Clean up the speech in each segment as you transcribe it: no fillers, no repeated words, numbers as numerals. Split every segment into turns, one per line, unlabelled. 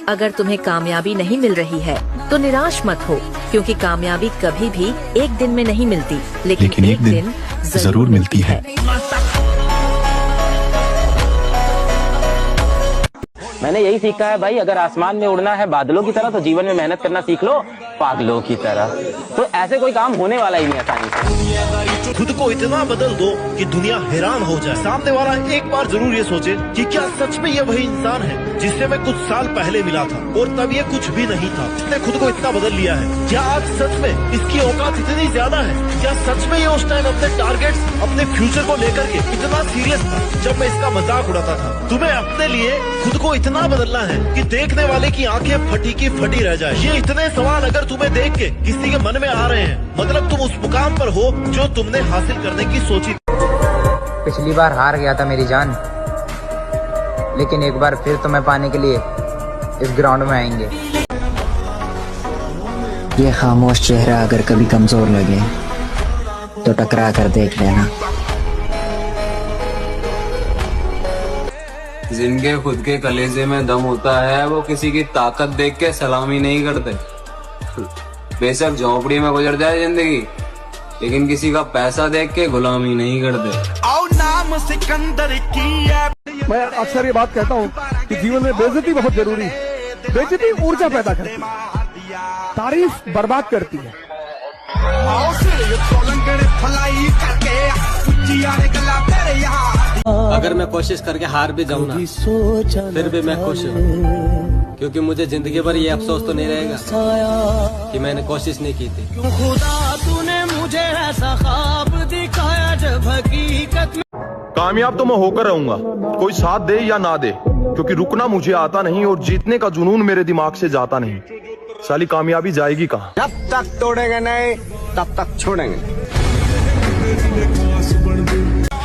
अगर तुम्हें कामयाबी नहीं मिल रही है तो निराश मत हो, क्योंकि कामयाबी कभी भी एक दिन में नहीं मिलती, लेकिन एक दिन जरूर मिलती है।
मैंने यही सीखा है भाई, अगर आसमान में उड़ना है बादलों की तरह तो जीवन में मेहनत करना सीख लो पागलों की तरह। तो ऐसे कोई काम होने वाला ही नहीं आसानी से।
खुद को इतना बदल दो कि दुनिया हैरान हो जाए। सामने वाला एक बार जरूर ये सोचे कि क्या सच में ये वही इंसान है जिससे मैं कुछ साल पहले मिला था और तब ये कुछ भी नहीं था। इसने खुद को इतना बदल लिया है। क्या आज सच में इसकी औकात इतनी ज्यादा है? क्या सच में ये उस टाइम अपने टारगेट्स, अपने फ्यूचर को लेकर के इतना सीरियस था जब मैं इसका मजाक उड़ाता था? तुम्हें अपने लिए खुद को इतना बदलना है कि देखने वाले की आंखें फटी की फटी रह जाए। ये इतने सवाल अगर तुम्हें देख के किसी के मन में आ रहे हैं, मतलब तुम उस मुकाम पर हो जो तुमने हासिल करने की सोची।
पिछली बार हार गया था मेरी जान, लेकिन एक बार फिर तुम्हें पाने के लिए इस ग्राउंड में आएंगे।
ये खामोश चेहरा अगर कभी कमजोर लगे तो टकरा कर देख लेना।
जिनके खुद के कलेजे में दम होता है वो किसी की ताकत देख के सलामी नहीं करते। बेशक झोंपड़ी में गुजर जाए जिंदगी, लेकिन किसी का पैसा देख के गुलामी नहीं करते।
मैं अक्सर ये बात कहता हूँ कि जीवन में बेइज्जती बहुत जरूरी है। बेइज्जती ऊर्जा पैदा करती है, तारीफ बर्बाद करती है।
अगर मैं कोशिश करके हार भी जाऊँ ना, फिर भी मैं खुश हूँ, क्योंकि मुझे जिंदगी भर ये अफसोस तो नहीं रहेगा कि मैंने कोशिश नहीं की थी।
खुदा तूने मुझे ऐसा ख्वाब दिखाया जब हकीकत में।
कामयाब तो मैं होकर रहूंगा, कोई साथ दे या ना दे, क्योंकि रुकना मुझे आता नहीं और जीतने का जुनून मेरे दिमाग से जाता नहीं। साली कामयाबी जाएगी कहाँ?
जब तक तोड़ेंगे नहीं तब तक छोड़ेंगे।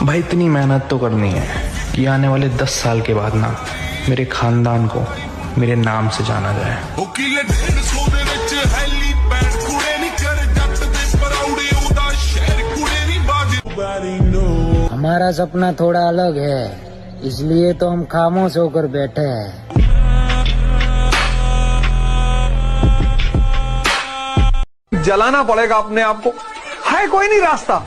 भाई इतनी मेहनत तो करनी है कि आने वाले 10 साल के बाद ना मेरे खानदान को मेरे नाम से जाना जाए।
हमारा सपना थोड़ा अलग है, इसलिए तो हम खामोश होकर बैठे हैं।
जलाना पड़ेगा अपने आप को। है कोई नहीं रास्ता,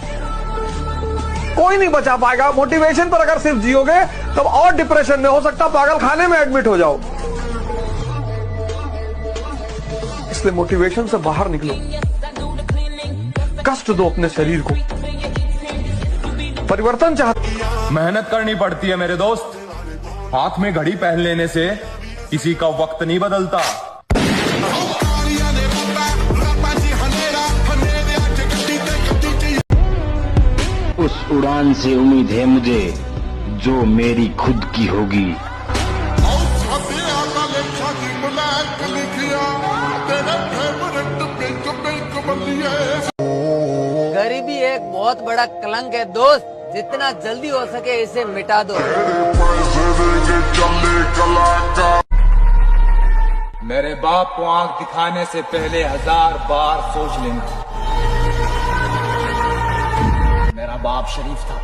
कोई नहीं बचा पाएगा। मोटिवेशन पर अगर सिर्फ जियोगे तब और डिप्रेशन में, हो सकता पागल खाने में एडमिट हो जाओ। इसलिए मोटिवेशन से बाहर निकलो, कष्ट दो अपने शरीर को, परिवर्तन चाहते।
मेहनत करनी पड़ती है मेरे दोस्त। हाथ में घड़ी पहन लेने से किसी का वक्त नहीं बदलता।
उस उड़ान से उम्मीद है मुझे जो मेरी खुद की होगी।
गरीबी एक बहुत बड़ा कलंक है दोस्त, जितना जल्दी हो सके इसे मिटा दो।
मेरे बाप को आंख दिखाने से पहले 1000 बार सोच लेना। मेरा बाप शरीफ था,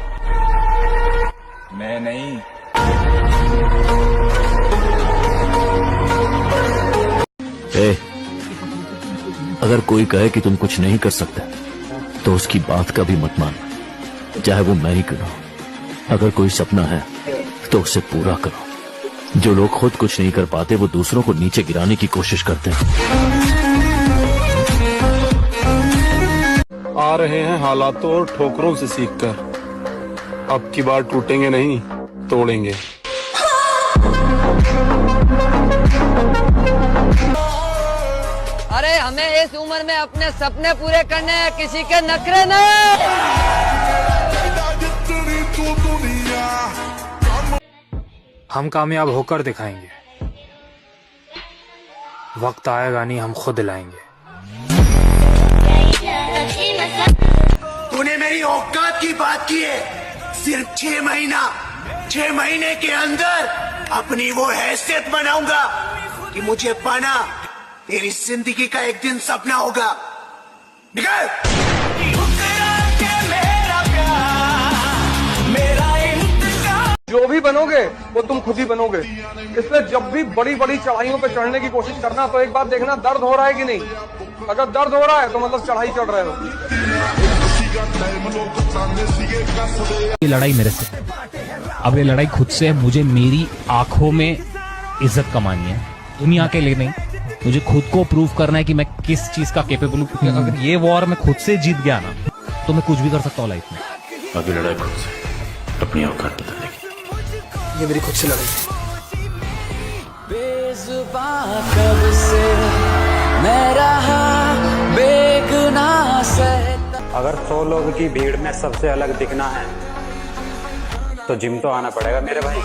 मैं नहीं।
अगर कोई कहे कि तुम कुछ नहीं कर सकते तो उसकी बात कभी मत मानो, चाहे वो मैं ही क्यों ना हो। अगर कोई सपना है तो उसे पूरा करो। जो लोग खुद कुछ नहीं कर पाते वो दूसरों को नीचे गिराने की कोशिश करते हैं।
आ रहे हैं हालातों और ठोकरों से सीखकर, अब की बार टूटेंगे नहीं तोड़ेंगे।
अरे हमें इस उम्र में अपने सपने पूरे करने हैं, किसी के नखरे नहीं।
हम कामयाब होकर दिखाएंगे, वक्त आएगा नहीं हम खुद लाएंगे।
तूने मेरी औकात की बात की है। सिर्फ 6 महीने के अंदर अपनी वो हैसियत बनाऊंगा कि मुझे पाना तेरी जिंदगी का एक दिन सपना होगा। निकल।
जो भी बनोगे वो तुम खुद ही बनोगे। इसलिए जब भी बड़ी बड़ी चढ़ाइयों पे चढ़ने की कोशिश करना तो एक बात देखना, दर्द हो रहा है कि नहीं। अगर दर्द हो रहा है तो मतलब चढ़ाई चढ़ रहे हो।
ये लड़ाई मेरे से, अब ये लड़ाई खुद से है। मुझे मेरी आंखों में इज्जत कमानी है, दुनिया के लिए नहीं। मुझे खुद को प्रूव करना है कि मैं किस चीज का केपेबल हूँ। अगर ये वॉर मैं खुद से जीत गया ना तो मैं कुछ भी कर सकता हूँ लाइफ में।
अभी लड़ाई खुद से, अपनी औकात बताने की।
ये मेरी खुद से लड़ाई है।
बेजुबां कब से मैं रहा बेगुनाह से।
अगर 100 लोगों की भीड़ में सबसे अलग दिखना है तो जिम तो आना पड़ेगा मेरे भाई।